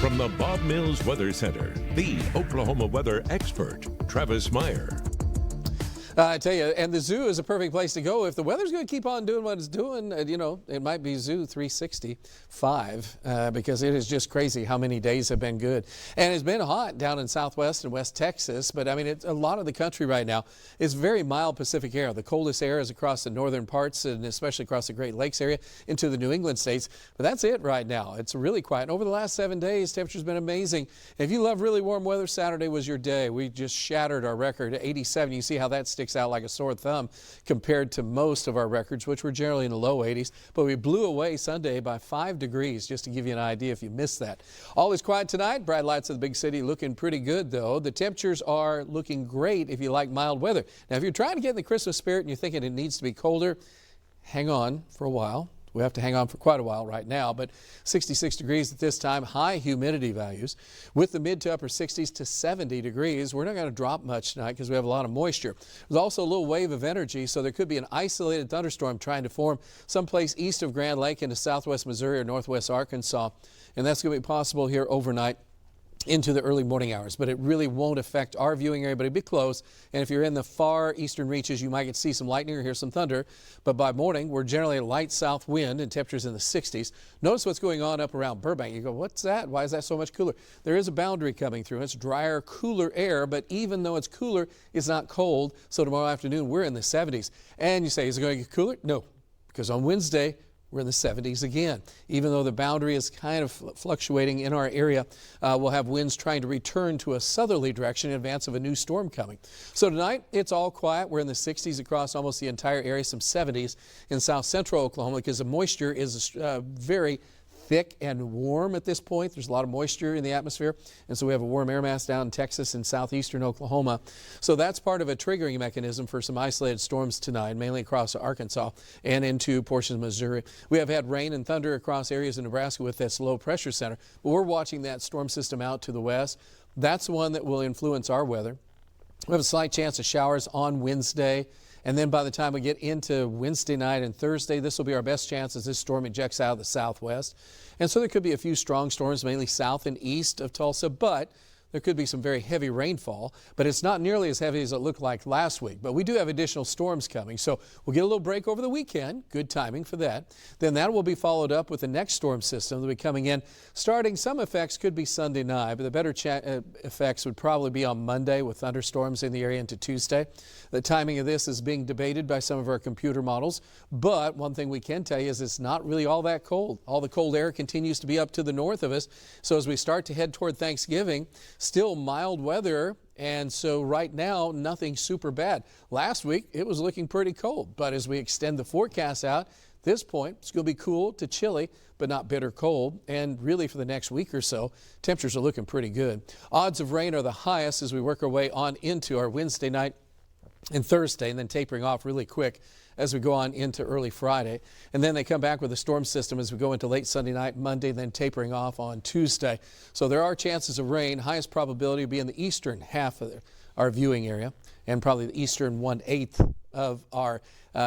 From the Bob Mills Weather Center, the Oklahoma weather expert, Travis Meyer. I tell you, and the zoo is a perfect place to go if the weather's going to keep on doing what it's doing. It might be Zoo 365 because it is just crazy how many days have been good. And it's been hot down in southwest and west Texas, but I mean, a lot of the country right now is very mild Pacific air. The coldest air is across the northern parts and especially across the Great Lakes area into the New England states. But that's it right now. It's really quiet. And over the last 7 days, temperature's been amazing. If you love really warm weather, Saturday was your day. We just shattered our record at 87. You see how that sticks out like a sore thumb compared to most of our records, which were generally in the low 80s. But we blew away Sunday by 5 degrees, just to give you an idea if you missed that. All is quiet tonight. Bright lights of the big city looking pretty good, though. The temperatures are looking great if you like mild weather. Now, if you're trying to get in the Christmas spirit and you're thinking it needs to be colder, hang on for a while. We have to hang on for quite a while right now, but 66 degrees at this time, high humidity values with the mid to upper 60s to 70 degrees. We're not going to drop much tonight because we have a lot of moisture. There's also a little wave of energy, so there could be an isolated thunderstorm trying to form someplace east of Grand Lake into southwest Missouri or northwest Arkansas, and that's going to be possible here overnight into the early morning hours, but it really won't affect our viewing area, but it'll be close. And if you're in the far eastern reaches, you might get to see some lightning or hear some thunder. But by morning, we're generally a light south wind and temperatures in the 60s. Notice what's going on up around Burbank. You go, what's that? Why is that so much cooler? There is a boundary coming through. It's drier, cooler air, but even though it's cooler, it's not cold. So tomorrow afternoon, we're in the 70s. And you say, is it going to get cooler? No, because on Wednesday, we're in the 70s again. Even though the boundary is kind of fluctuating in our area, we'll have winds trying to return to a southerly direction in advance of a new storm coming. So tonight, it's all quiet. We're in the 60s across almost the entire area, some 70s in south central Oklahoma because the moisture is very thick and warm at this point. There's a lot of moisture in the atmosphere, and so we have a warm air mass down in Texas and southeastern Oklahoma. So that's part of a triggering mechanism for some isolated storms tonight, mainly across Arkansas and into portions of Missouri. We have had rain and thunder across areas in Nebraska with this low pressure center, but we're watching that storm system out to the west. That's the one that will influence our weather. We have a slight chance of showers on Wednesday. And then by the time we get into Wednesday night and Thursday, this will be our best chance as this storm ejects out of the southwest. And so there could be a few strong storms, mainly south and east of Tulsa, but there could be some very heavy rainfall, but it's not nearly as heavy as it looked like last week. But we do have additional storms coming, so we'll get a little break over the weekend. Good timing for that. Then that will be followed up with the next storm system that will be coming in. Starting, some effects could be Sunday night, but the better effects would probably be on Monday with thunderstorms in the area into Tuesday. The timing of this is being debated by some of our computer models, but one thing we can tell you is it's not really all that cold. All the cold air continues to be up to the north of us, so as we start to head toward Thanksgiving, still mild weather, and so right now, nothing super bad. Last week, it was looking pretty cold, but as we extend the forecast out, this point, it's going to be cool to chilly, but not bitter cold. And really for the next week or so, temperatures are looking pretty good. Odds of rain are the highest as we work our way on into our Wednesday night and Thursday, and then tapering off really quick as we go on into early Friday. And then they come back with a storm system as we go into late Sunday night, Monday, then tapering off on Tuesday. So there are chances of rain. Highest probability will be in the eastern half of our viewing area and probably the eastern 1/8 of our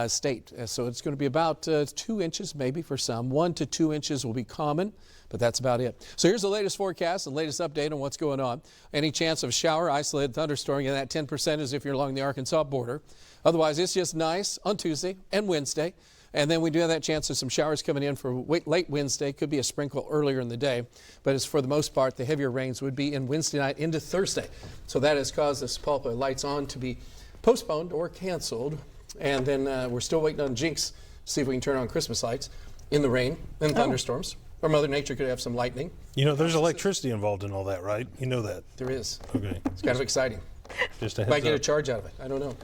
state. So it's going to be about 2 inches maybe for some. 1 to 2 inches will be common, but that's about it. So here's the latest forecast and latest update on what's going on. Any chance of shower, isolated thunderstorm, and that 10% is if you're along the Arkansas border. Otherwise, it's just nice on Tuesday and Wednesday. And then we do have that chance of some showers coming in for late Wednesday. Could be a sprinkle earlier in the day. But as for the most part, the heavier rains would be in Wednesday night into Thursday. So that has caused this Pulpa Lights On to be postponed or canceled. And then we're still waiting on Jinx to see if we can turn on Christmas lights in the rain and thunderstorms. Or Mother Nature could have some lightning. You know, there's electricity involved in all that, right? You know that. There is. Okay. It's kind of exciting. Just a heads Might get a up. charge out of it. I don't know.